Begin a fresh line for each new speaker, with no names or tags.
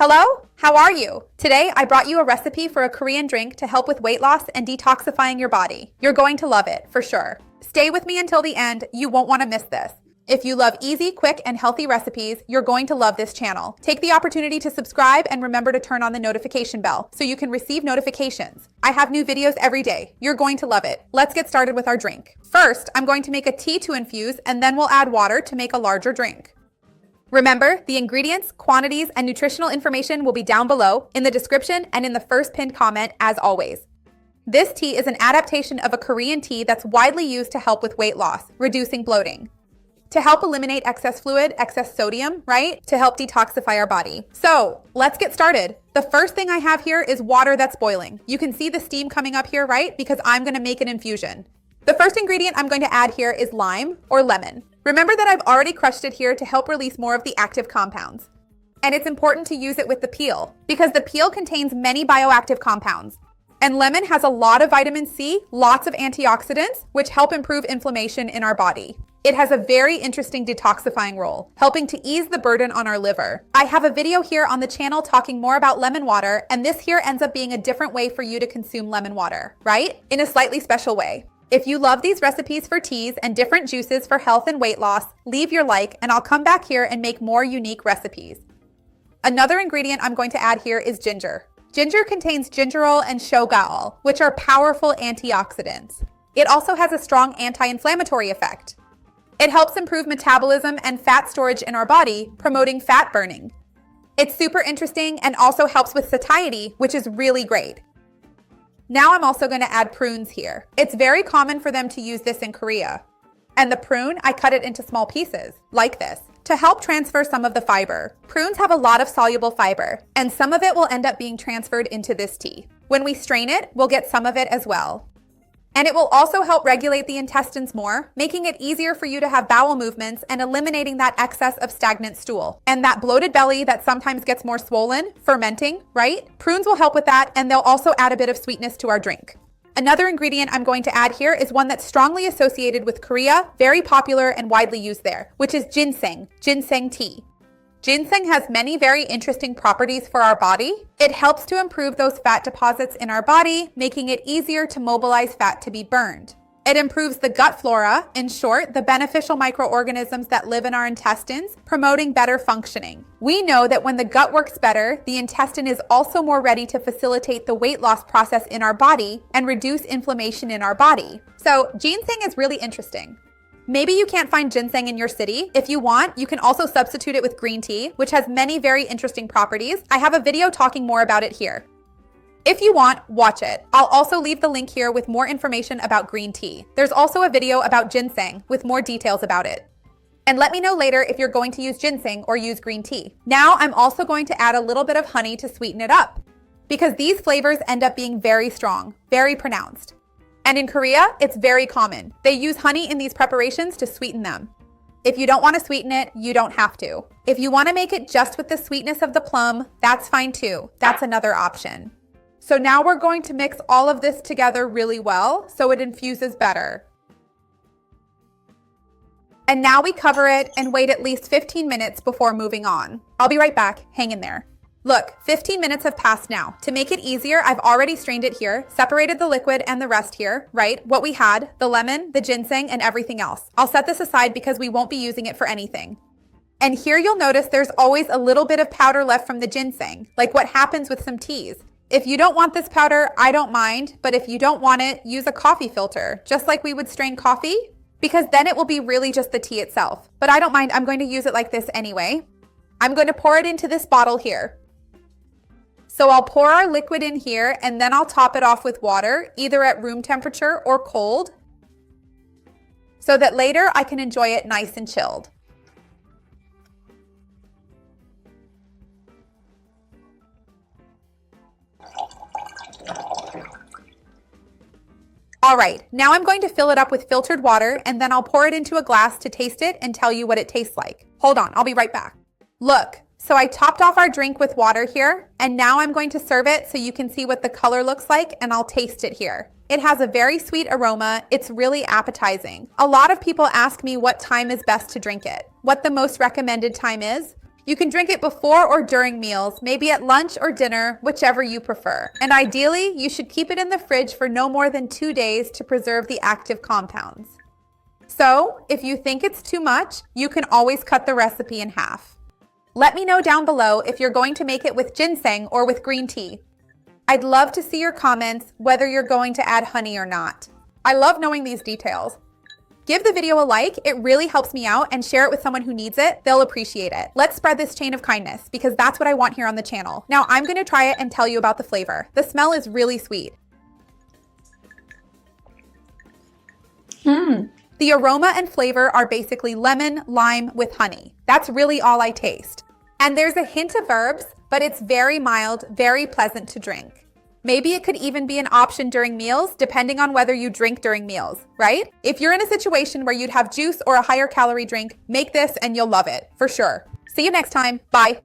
Hello, how are you? Today I brought you a recipe for a Korean drink to help with weight loss and detoxifying your body. You're going to love it, for sure. Stay with me until the end, you won't want to miss this. If you love easy, quick, and healthy recipes, you're going to love this channel. Take the opportunity to subscribe and remember to turn on the notification bell so you can receive notifications. I have new videos every day. You're going to love it. Let's get started with our drink. First, I'm going to make a tea to infuse, and then we'll add water to make a larger drink. Remember, the ingredients, quantities, and nutritional information will be down below, in the description, and in the first pinned comment, as always. This tea is an adaptation of a Korean tea that's widely used to help with weight loss, reducing bloating. To help eliminate excess fluid, excess sodium, right? To help detoxify our body. So, let's get started. The first thing I have here is water that's boiling. You can see the steam coming up here, right? Because I'm gonna make an infusion. The first ingredient I'm going to add here is lime or lemon. Remember that I've already crushed it here to help release more of the active compounds. And it's important to use it with the peel because the peel contains many bioactive compounds. And lemon has a lot of vitamin C, lots of antioxidants, which help improve inflammation in our body. It has a very interesting detoxifying role, helping to ease the burden on our liver. I have a video here on the channel talking more about lemon water, and this here ends up being a different way for you to consume lemon water, right? In a slightly special way. If you love these recipes for teas and different juices for health and weight loss, leave your like and I'll come back here and make more unique recipes. Another ingredient I'm going to add here is ginger. Ginger contains gingerol and shogaol, which are powerful antioxidants. It also has a strong anti-inflammatory effect. It helps improve metabolism and fat storage in our body, promoting fat burning. It's super interesting and also helps with satiety, which is really great. Now I'm also going to add prunes here. It's very common for them to use this in Korea. And the prune, I cut it into small pieces, like this, to help transfer some of the fiber. Prunes have a lot of soluble fiber, and some of it will end up being transferred into this tea. When we strain it, we'll get some of it as well. And it will also help regulate the intestines more, making it easier for you to have bowel movements and eliminating that excess of stagnant stool. And that bloated belly that sometimes gets more swollen, fermenting, right? Prunes will help with that, and they'll also add a bit of sweetness to our drink. Another ingredient I'm going to add here is one that's strongly associated with Korea, very popular and widely used there, which is ginseng tea. Ginseng has many very interesting properties for our body. It helps to improve those fat deposits in our body, making it easier to mobilize fat to be burned. It improves the gut flora, in short, the beneficial microorganisms that live in our intestines, promoting better functioning. We know that when the gut works better, the intestine is also more ready to facilitate the weight loss process in our body and reduce inflammation in our body. So ginseng is really interesting. Maybe you can't find ginseng in your city. If you want, you can also substitute it with green tea, which has many very interesting properties. I have a video talking more about it here. If you want, watch it. I'll also leave the link here with more information about green tea. There's also a video about ginseng with more details about it. And let me know later if you're going to use ginseng or use green tea. Now I'm also going to add a little bit of honey to sweeten it up because these flavors end up being very strong, very pronounced. And in Korea, it's very common. They use honey in these preparations to sweeten them. If you don't want to sweeten it, you don't have to. If you want to make it just with the sweetness of the plum, that's fine too. That's another option. So now we're going to mix all of this together really well so it infuses better. And now we cover it and wait at least 15 minutes before moving on. I'll be right back. Hang in there. Look, 15 minutes have passed now. To make it easier, I've already strained it here, separated the liquid and the rest here, right? What we had, the lemon, the ginseng, and everything else. I'll set this aside because we won't be using it for anything. And here you'll notice there's always a little bit of powder left from the ginseng, like what happens with some teas. If you don't want this powder, I don't mind, but if you don't want it, use a coffee filter, just like we would strain coffee, because then it will be really just the tea itself. But I don't mind, I'm going to use it like this anyway. I'm going to pour it into this bottle here. So I'll pour our liquid in here and then I'll top it off with water, either at room temperature or cold, so that later I can enjoy it nice and chilled. All right, now I'm going to fill it up with filtered water and then I'll pour it into a glass to taste it and tell you what it tastes like. Hold on, I'll be right back. Look. So I topped off our drink with water here, and now I'm going to serve it so you can see what the color looks like, and I'll taste it here. It has a very sweet aroma. It's really appetizing. A lot of people ask me what time is best to drink it, what the most recommended time is. You can drink it before or during meals, maybe at lunch or dinner, whichever you prefer. And ideally, you should keep it in the fridge for no more than 2 days to preserve the active compounds. So, if you think it's too much, you can always cut the recipe in half. Let me know down below if you're going to make it with ginseng or with green tea. I'd love to see your comments, whether you're going to add honey or not. I love knowing these details. Give the video a like, it really helps me out, and share it with someone who needs it. They'll appreciate it. Let's spread this chain of kindness, because that's what I want here on the channel. Now I'm gonna try it and tell you about the flavor. The smell is really sweet. The aroma and flavor are basically lemon, lime with honey. That's really all I taste. And there's a hint of herbs, but it's very mild, very pleasant to drink. Maybe it could even be an option during meals, depending on whether you drink during meals, right? If you're in a situation where you'd have juice or a higher calorie drink, make this and you'll love it, for sure. See you next time. Bye.